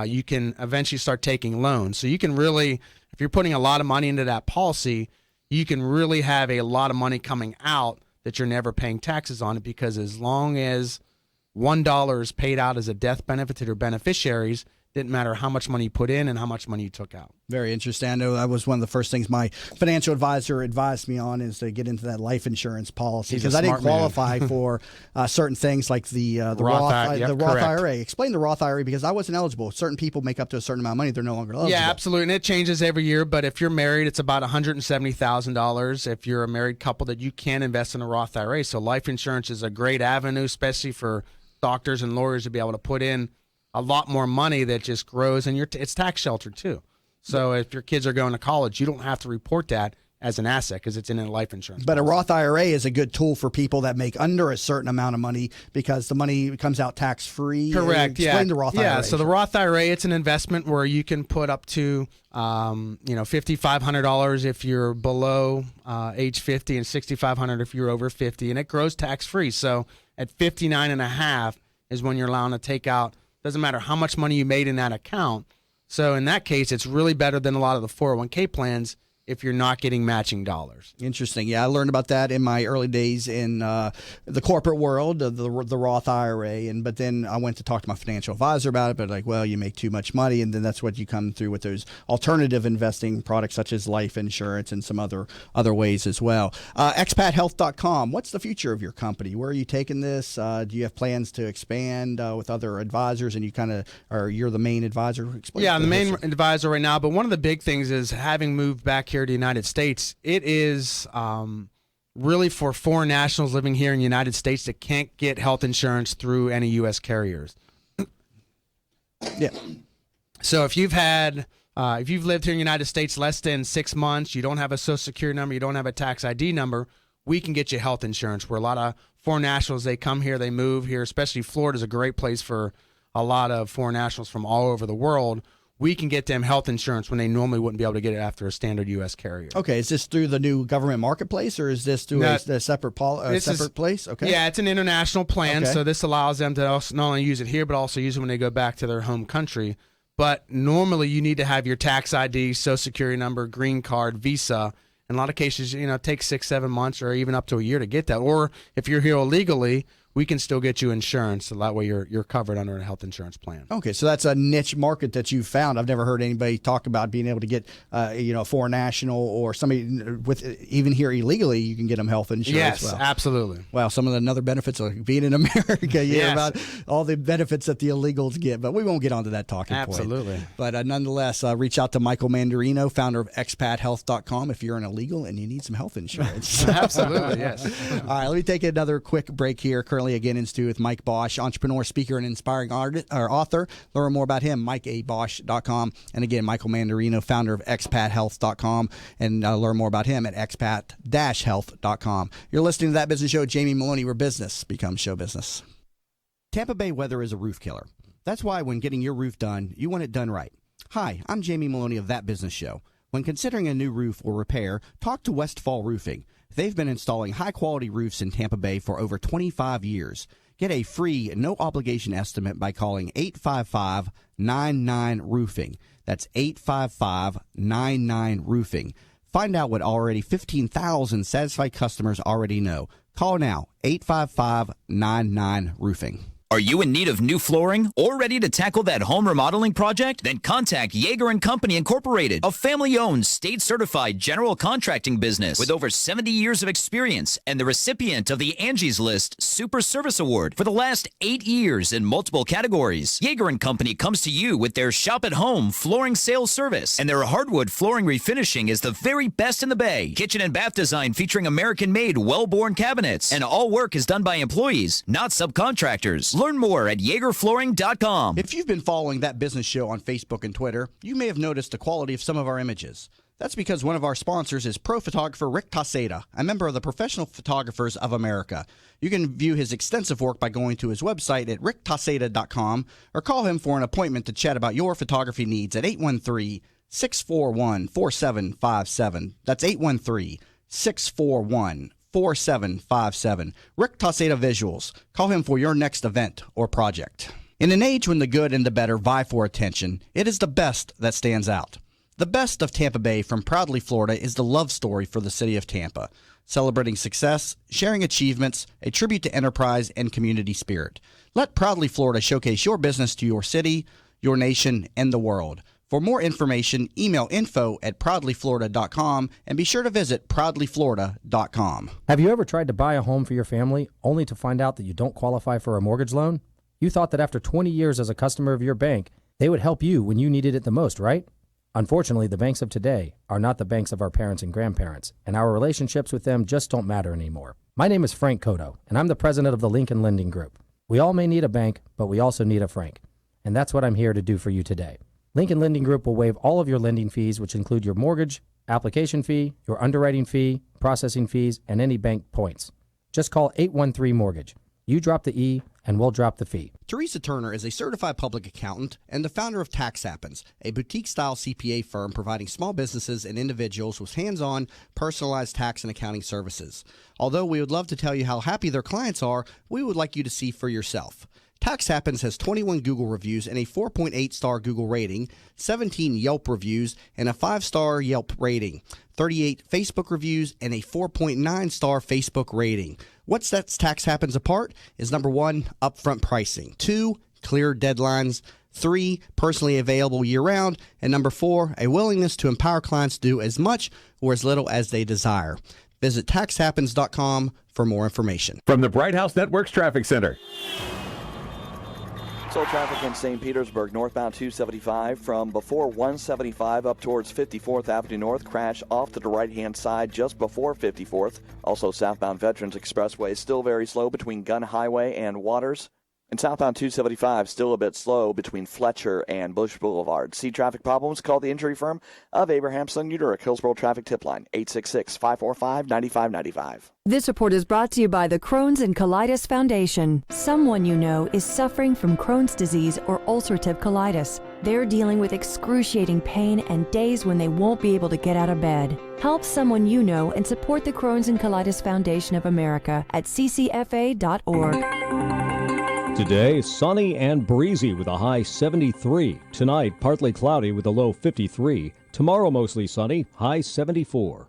you can eventually start taking loans. So you can really, if you're putting a lot of money into that policy, you can really have a lot of money coming out that you're never paying taxes on it because as long as $1 is paid out as a death benefit to their beneficiaries, didn't matter how much money you put in and how much money you took out. Very interesting. I know that was one of the first things my financial advisor advised me on is to get into that life insurance policy because I didn't qualify for certain things like the Roth IRA. Explain the Roth IRA because I wasn't eligible. Certain people make up to a certain amount of money; they're no longer eligible. Yeah, absolutely, and it changes every year. But if you're married, it's about $170,000. If you're a married couple, that you can invest in a Roth IRA. So life insurance is a great avenue, especially for doctors and lawyers to be able to put in a lot more money that just grows, and it's tax sheltered too. So if your kids are going to college, you don't have to report that as an asset because it's in a life insurance. But a Roth IRA is a good tool for people that make under a certain amount of money because the money comes out tax free. Correct. Explain the Roth IRA. Yeah. So the Roth IRA, it's an investment where you can put up to $5,500 if you're below age 50 and $6,500 if you're over 50, and it grows tax free. So at 59.5 is when you're allowed to take out. Doesn't matter how much money you made in that account. So in that case, it's really better than a lot of the 401k plans if you're not getting matching dollars. Interesting. Yeah, I learned about that in my early days in the corporate world, the Roth IRA, but then I went to talk to my financial advisor about it, but like, well, you make too much money, and then that's what you come through with those alternative investing products such as life insurance and some other ways as well. ExpatHealth.com, what's the future of your company? Where are you taking this? Do you have plans to expand with other advisors, and you're the main advisor? Explain. Yeah, I'm the main advisor right now, but one of the big things is having moved back here to the United States, it is really for foreign nationals living here in the United States that can't get health insurance through any U.S. carriers. Yeah. So if you've lived here in the United States less than 6 months, you don't have a Social Security number, you don't have a tax ID number, we can get you health insurance. Where a lot of foreign nationals, they come here, they move here, especially Florida is a great place for a lot of foreign nationals from all over the world. We can get them health insurance when they normally wouldn't be able to get it after a standard U.S. carrier. Okay, is this through the new government marketplace, or is this through a separate place? Okay. Yeah, it's an international plan, okay. So this allows them to also not only use it here, but also use it when they go back to their home country. But normally you need to have your tax ID, Social Security number, green card, visa. In a lot of cases, it takes 6-7 months or even up to a year to get that. Or if you're here illegally, we can still get you insurance, so that way you're covered under a health insurance plan. Okay, so that's a niche market that you found. I've never heard anybody talk about being able to get, a foreign national or somebody with even here illegally. You can get them health insurance. Yes, well. absolutely. Well, some of the other benefits of being in America. You hear Yes. about all the benefits that the illegals get, but we won't get onto that talking Absolutely. point. But nonetheless, reach out to Michael Mandarino, founder of expathealth.com, if you're an illegal and you need some health insurance. Absolutely, yes. All right, let me take another quick break here. Currently again in studio with Mike Bosch, entrepreneur, speaker, and inspiring artist, or author. Learn more about him, mikeabosch.com. And again, Michael Mandarino, founder of expathealth.com, and learn more about him at expat-health.com. You're listening to That Business Show with Jamie Maloney, where business becomes show business. Tampa Bay weather is a roof killer. That's why when getting your roof done, you want it done right. Hi, I'm Jamie Maloney of That Business Show. When considering a new roof or repair, talk to Westfall Roofing. They've been installing high-quality roofs in Tampa Bay for over 25 years. Get a free, no-obligation estimate by calling 855-99-ROOFING. That's 855-99-ROOFING. Find out what already 15,000 satisfied customers already know. Call now, 855-99-ROOFING. Are you in need of new flooring or ready to tackle that home remodeling project? Then contact Yeager & Company Incorporated, a family-owned, state-certified general contracting business with over 70 years of experience and the recipient of the Angie's List Super Service Award for the last 8 years in multiple categories. Yeager & Company comes to you with their shop-at-home flooring sales service, and their hardwood flooring refinishing is the very best in the Bay. Kitchen and bath design featuring American-made, well-born cabinets, and all work is done by employees, not subcontractors. Learn more at YeagerFlooring.com. If you've been following That Business Show on Facebook and Twitter, you may have noticed the quality of some of our images. That's because one of our sponsors is pro photographer Rick Taseda, a member of the Professional Photographers of America. You can view his extensive work by going to his website at ricktaseda.com or call him for an appointment to chat about your photography needs at 813-641-4757. That's 813-641-4757. 4757. Rick Taseda Visuals. Call him for your next event or project. In an age when the good and the better vie for attention, it is the best that stands out. The best of Tampa Bay from Proudly Florida is the love story for the city of Tampa, celebrating success, sharing achievements, a tribute to enterprise and community spirit. Let Proudly Florida showcase your business to your city, your nation, and the world. For more information, email info@proudlyflorida.com and be sure to visit proudlyflorida.com. Have you ever tried to buy a home for your family only to find out that you don't qualify for a mortgage loan? You thought that after 20 years as a customer of your bank, they would help you when you needed it the most, right? Unfortunately, the banks of today are not the banks of our parents and grandparents, and our relationships with them just don't matter anymore. My name is Frank Cotto, and I'm the president of the Lincoln Lending Group. We all may need a bank, but we also need a Frank, and that's what I'm here to do for you today. Lincoln Lending Group will waive all of your lending fees, which include your mortgage, application fee, your underwriting fee, processing fees, and any bank points. Just call 813-MORTGAGE. You drop the E, and we'll drop the fee. Teresa Turner is a certified public accountant and the founder of Tax Happens, a boutique-style CPA firm providing small businesses and individuals with hands-on, personalized tax and accounting services. Although we would love to tell you how happy their clients are, we would like you to see for yourself. Tax Happens has 21 Google reviews and a 4.8-star Google rating, 17 Yelp reviews and a 5-star Yelp rating, 38 Facebook reviews and a 4.9-star Facebook rating. What sets Tax Happens apart is number 1, upfront pricing, 2, clear deadlines, 3, personally available year-round, and number 4, a willingness to empower clients to do as much or as little as they desire. Visit taxhappens.com for more information. From the Bright House Networks Traffic Center. Slow traffic in St. Petersburg, northbound 275 from before 175 up towards 54th Avenue North. Crash off to the right-hand side just before 54th. Also southbound Veterans Expressway still very slow between Gun Highway and Waters. And southbound 275 still a bit slow between Fletcher and Bush Boulevard. See traffic problems? Call the injury firm of Abrahamson Uderick, Hillsborough Traffic Tip Line, 866-545-9595. This report is brought to you by the Crohn's and Colitis Foundation. Someone you know is suffering from Crohn's disease or ulcerative colitis. They're dealing with excruciating pain and days when they won't be able to get out of bed. Help someone you know and support the Crohn's and Colitis Foundation of America at ccfa.org. Today, sunny and breezy with a high 73. Tonight, partly cloudy with a low 53. Tomorrow, mostly sunny, high 74.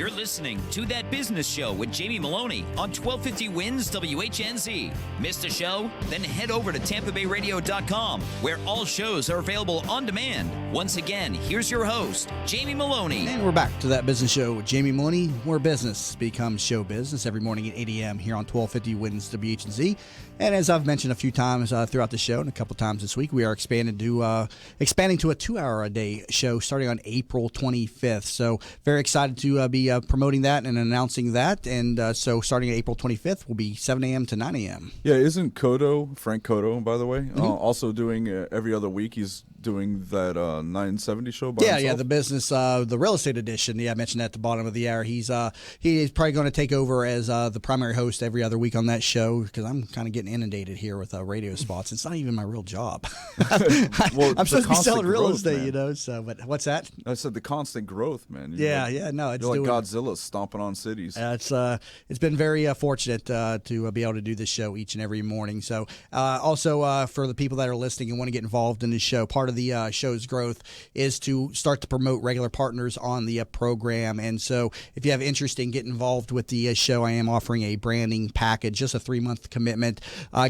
You're listening to That Business Show with Jamie Maloney on 1250 Wins WHNZ. Missed a show? Then head over to TampaBayRadio.com, where all shows are available on demand. Once again, here's your host, Jamie Maloney. And we're back to That Business Show with Jamie Maloney, where business becomes show business, every morning at 8 a.m. here on 1250 Wins WHNZ. And as I've mentioned a few times throughout the show and a couple times this week, we are expanding to a 2-hour-a-day show starting on April 25th. So very excited to be promoting that and announcing that. And so starting April 25th will be 7 a.m. to 9 a.m. Yeah, isn't Frank Cotto, by the way, also doing every other week? He's doing that 970 show by himself? Yeah, the business, the real estate edition. Yeah, I mentioned that at the bottom of the hour. He is probably going to take over as the primary host every other week on that show because I'm kind of getting inundated here with radio spots. It's not even my real job. Well, I'm supposed to be selling real growth, estate, man. you know. So, but what's that? I said the constant growth, man. No, it's you're like doing, Godzilla stomping on cities. It's been very fortunate to be able to do this show each and every morning. So also for the people that are listening and want to get involved in this show, part of the show's growth is to start to promote regular partners on the program. And so if you have interest in getting involved with the show, I am offering a branding package, just a 3-month commitment.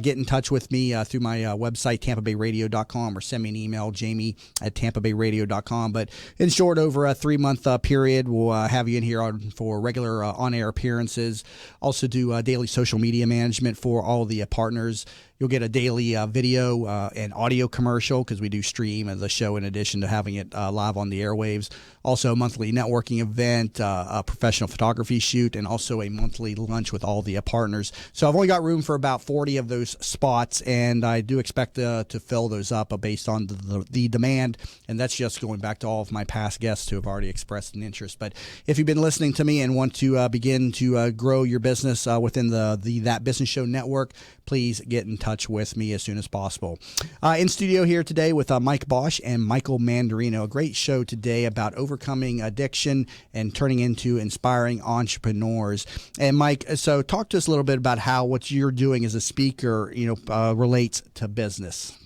Get in touch with me through my website, TampaBayRadio.com, or send me an email, jamie@TampaBayRadio.com. But in short, over a 3-month period, we'll have you in here for regular on-air appearances. Also do daily social media management for all the partners. You'll get a daily video and audio commercial because we do stream the show in addition to having it live on the airwaves. Also a monthly networking event, a professional photography shoot, and also a monthly lunch with all the partners. So I've only got room for about 40 of those spots, and I do expect to fill those up based on the demand. And that's just going back to all of my past guests who have already expressed an interest. But if you've been listening to me and want to begin to grow your business within the That Business Show network, please get in touch with me as soon as possible. In studio here today with Mike Bosch and Michael Mandarino. A great show today about overcoming addiction and turning into inspiring entrepreneurs. And Mike, so talk to us a little bit about how what you're doing as a speaker, relates to business.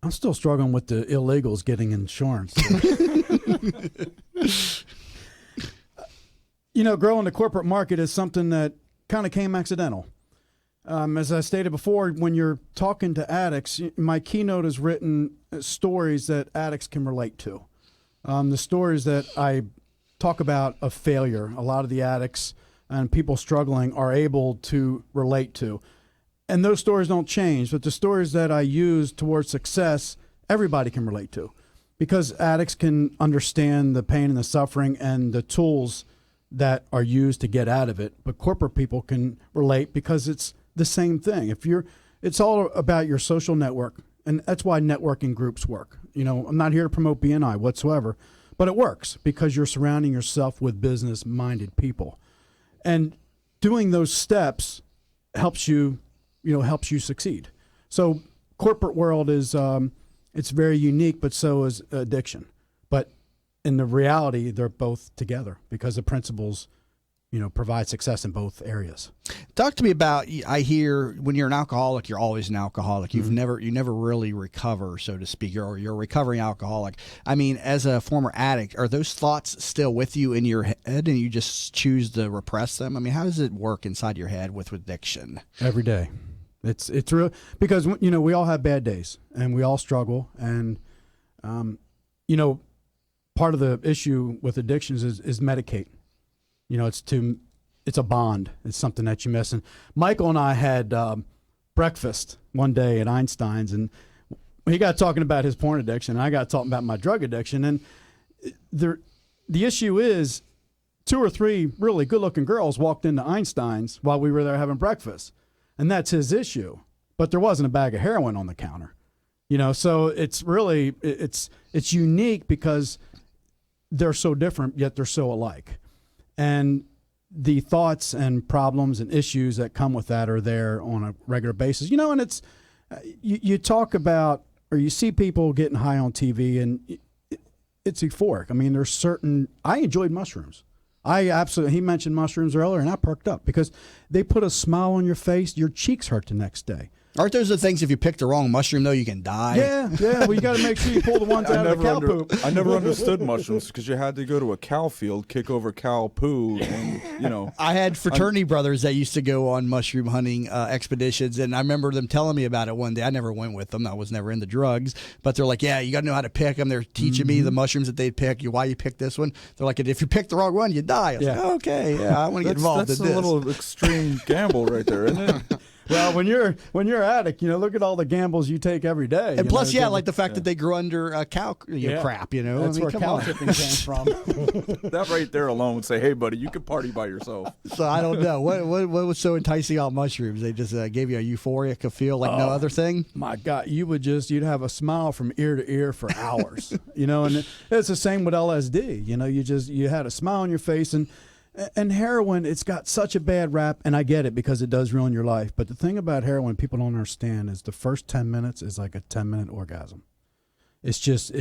I'm still struggling with the illegals getting insurance. Growing the corporate market is something that kind of came accidental. As I stated before, when you're talking to addicts, my keynote is written stories that addicts can relate to. The stories that I talk about of failure, a lot of the addicts and people struggling are able to relate to. And those stories don't change, but the stories that I use towards success, everybody can relate to. Because addicts can understand the pain and the suffering and the tools that are used to get out of it. But corporate people can relate because it's the same thing. It's all about your social network, and that's why networking groups work. I'm not here to promote BNI whatsoever, but it works because you're surrounding yourself with business-minded people, and doing those steps helps you succeed. So, corporate world is it's very unique, but so is addiction. But in the reality, they're both together because the principles provide success in both areas. Talk to me about, I hear when you're an alcoholic, you're always an alcoholic. You never really recover, so to speak, or you're a recovering alcoholic. I mean, as a former addict, are those thoughts still with you in your head and you just choose to repress them? I mean, how does it work inside your head with addiction? Every day. It's real because, we all have bad days and we all struggle. And, part of the issue with addictions is medicate. It's a bond. It's something that you miss. And Michael and I had breakfast one day at Einstein's, and he got talking about his porn addiction, and I got talking about my drug addiction. And the issue is 2 or 3 really good-looking girls walked into Einstein's while we were there having breakfast, and that's his issue. But there wasn't a bag of heroin on the counter. So it's really it's unique because they're so different, yet they're so alike. And the thoughts and problems and issues that come with that are there on a regular basis. And it's you talk about or you see people getting high on TV, and it's euphoric. I mean, I enjoyed mushrooms. He mentioned mushrooms earlier, and I perked up because they put a smile on your face. Your cheeks hurt the next day. Aren't those the things if you pick the wrong mushroom, though, you can die? Yeah. Well, you got to make sure you pull the ones out of the cow poop. I never understood mushrooms because you had to go to a cow field, kick over cow poo, and, I had fraternity brothers that used to go on mushroom hunting expeditions, and I remember them telling me about it one day. I never went with them. I was never into drugs. But they're like, yeah, you got to know how to pick them. They're teaching me the mushrooms that they'd pick, why you pick this one. They're like, if you pick the wrong one, you die. I was like, okay, yeah, I want to get involved in this. That's a little extreme gamble right there, isn't it? Well, when you're an addict, look at all the gambles you take every day. And plus, like the fact that they grew under cow crap, That's where cow tipping came from. That right there alone would say, hey, buddy, you could party by yourself. So I don't know. What was so enticing about mushrooms? They just gave you a euphoric feel like no other thing? My God, you'd have a smile from ear to ear for hours. And it's the same with LSD. You had a smile on your face, and heroin, it's got such a bad rap, and I get it because it does ruin your life. But the thing about heroin people don't understand is the first 10 minutes is like a 10-minute orgasm. It's just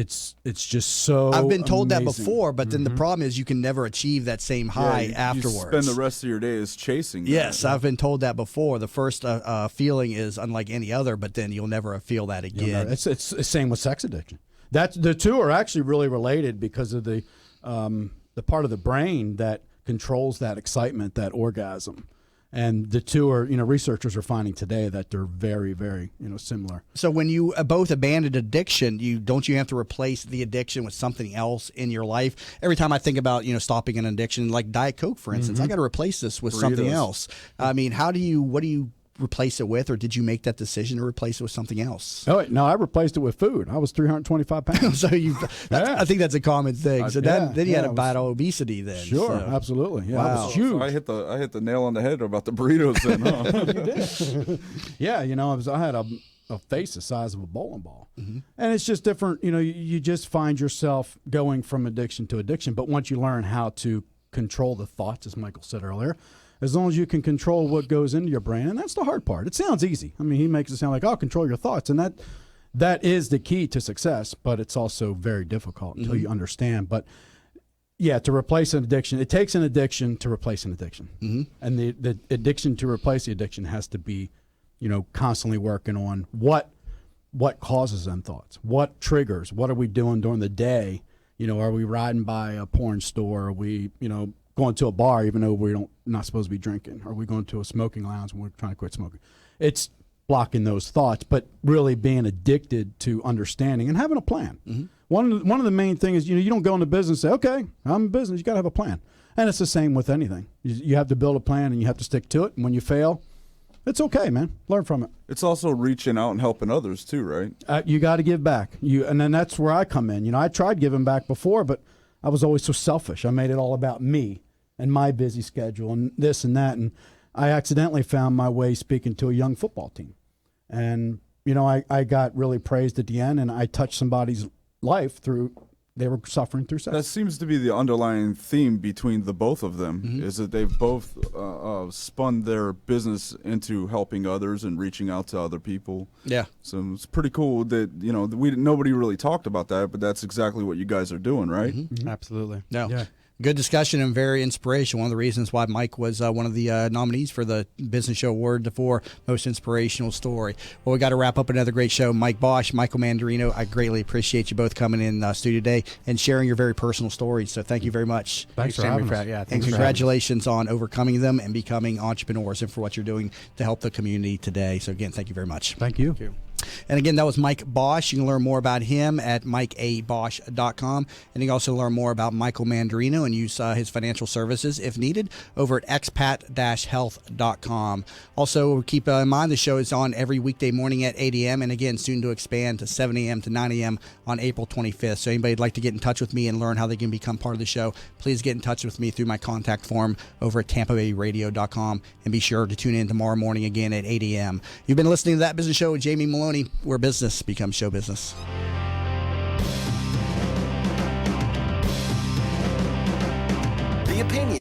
so I've been told amazing. that before, but then the problem is you can never achieve that same high afterwards. You spend the rest of your days chasing. Yes, I've been told that before. The first feeling is unlike any other, but then you'll never feel that again. It's the same with sex addiction. The two are actually really related because of the part of the brain that controls that excitement, that orgasm. And the two are, researchers are finding today that they're very, very, similar. So when you both abandoned addiction, don't you have to replace the addiction with something else in your life? Every time I think about, stopping an addiction, like Diet Coke, for instance, I got to replace this with something else. I mean, what do you replace it with, or did you make that decision to replace it with something else? Oh, no, I replaced it with food. I was 325 pounds. So I think that's a common thing. So then you had a bad obesity then. Sure, so. Absolutely. Yeah, wow. I was huge. So I hit the nail on the head about the burritos then, huh? You did. Yeah, I had a face the size of a bowling ball. And it's just different. You just find yourself going from addiction to addiction. But once you learn how to control the thoughts, as Michael said earlier, as long as you can control what goes into your brain, and that's the hard part. It sounds easy. I mean, he makes it sound like, control your thoughts, and that is the key to success, but it's also very difficult until you understand. But, yeah, to replace an addiction, it takes an addiction to replace an addiction. And the addiction to replace the addiction has to be, constantly working on what causes them thoughts, what triggers, what are we doing during the day? Are we riding by a porn store? Are we, going to a bar even though we're not supposed to be drinking? Are we going to a smoking lounge when we're trying to quit smoking? It's blocking those thoughts, but really being addicted to understanding and having a plan. One of the main things is, you don't go into business and say, okay, I'm in business. You got to have a plan. And it's the same with anything. You have to build a plan and you have to stick to it. And when you fail, it's okay, man. Learn from it. It's also reaching out and helping others too, right? You got to give back. And then that's where I come in. I tried giving back before, but I was always so selfish. I made it all about me and my busy schedule and this and that. And I accidentally found my way speaking to a young football team. And, I got really praised at the end, and I touched somebody's life they were suffering through sex. That seems to be the underlying theme between the both of them, is that they've both spun their business into helping others and reaching out to other people. Yeah. So it's pretty cool that, nobody really talked about that, but that's exactly what you guys are doing, right? Absolutely. No. Yeah. Good discussion and very inspirational. One of the reasons why Mike was one of the nominees for the Business Show Award for Most Inspirational Story. Well, we got to wrap up another great show. Mike Bosch, Michael Mandarino, I greatly appreciate you both coming in studio today and sharing your very personal stories. So thank you very much. Thanks for having us. Yeah, and congratulations on overcoming them and becoming entrepreneurs and for what you're doing to help the community today. So again, thank you very much. Thank you. Thank you. And again, that was Mike Bosch. You can learn more about him at mikeabosch.com. And you can also learn more about Michael Mandarino and use his financial services, if needed, over at expat-health.com. Also, keep in mind the show is on every weekday morning at 8 a.m. and again, soon to expand to 7 a.m. to 9 a.m. on April 25th. So anybody would like to get in touch with me and learn how they can become part of the show, please get in touch with me through my contact form over at tampabayradio.com. And be sure to tune in tomorrow morning again at 8 a.m. You've been listening to That Business Show with Jamie Maloney, where business becomes show business. The opinion